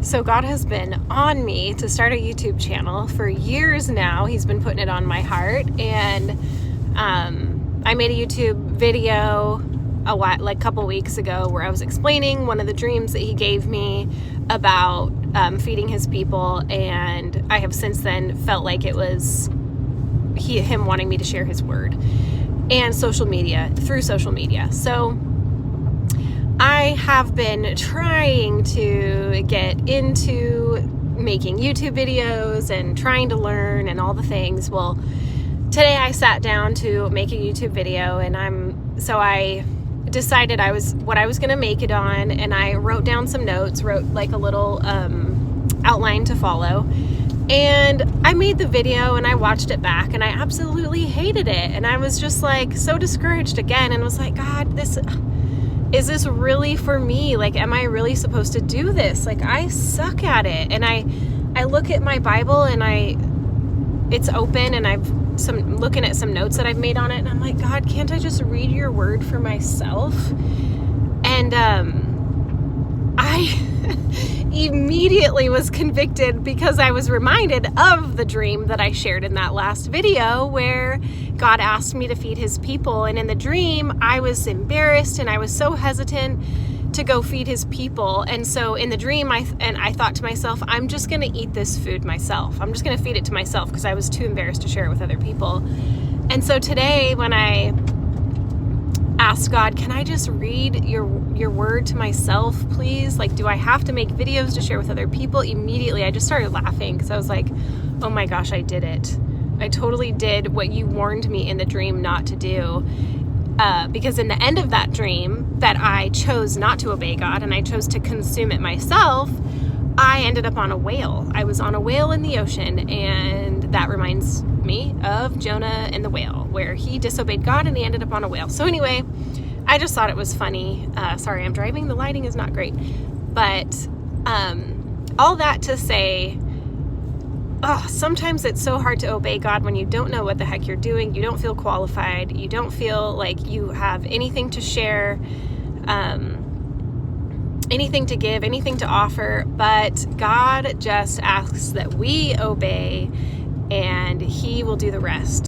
So God has been on me to start a YouTube channel for years now. He's been putting it on my heart, and I made a YouTube video a couple weeks ago where I was explaining one of the dreams that he gave me about feeding his people, and I have since then felt like it was him wanting me to share his word and through social media. So I have been trying to get into making YouTube videos and trying to learn and all the things. Well, today I sat down to make a YouTube video, and I decided what I was going to make it on, and I wrote down some notes, wrote like a little outline to follow. And I made the video and I watched it back, and I absolutely hated it. And I was just like so discouraged again, and was like, God, is this really for me? Like, am I really supposed to do this? Like, I suck at it. And I look at my Bible, and it's open, and I'm looking at some notes that I've made on it, and I'm like, God, can't I just read your word for myself? And I immediately was convicted because I was reminded of the dream that I shared in that last video where God asked me to feed his people. And in the dream, I was embarrassed and I was so hesitant to go feed his people. And so in the dream, I thought to myself, I'm just going to eat this food myself. I'm just going to feed it to myself because I was too embarrassed to share it with other people. And so today, when I asked God, can I just read your word to myself, please? Like, do I have to make videos to share with other people? Immediately, I just started laughing because I was like, oh my gosh, I did it. I totally did what you warned me in the dream not to do. Because in the end of that dream that I chose not to obey God and I chose to consume it myself, I ended up on a whale. I was on a whale in the ocean, and that reminds me of Jonah and the whale, where he disobeyed God and he ended up on a whale. So anyway, I just thought it was funny. Sorry, I'm driving. The lighting is not great. But all that to say, sometimes it's so hard to obey God when you don't know what the heck you're doing. You don't feel qualified. You don't feel like you have anything to share, anything to give, anything to offer. But God just asks that we obey, and he will do the rest.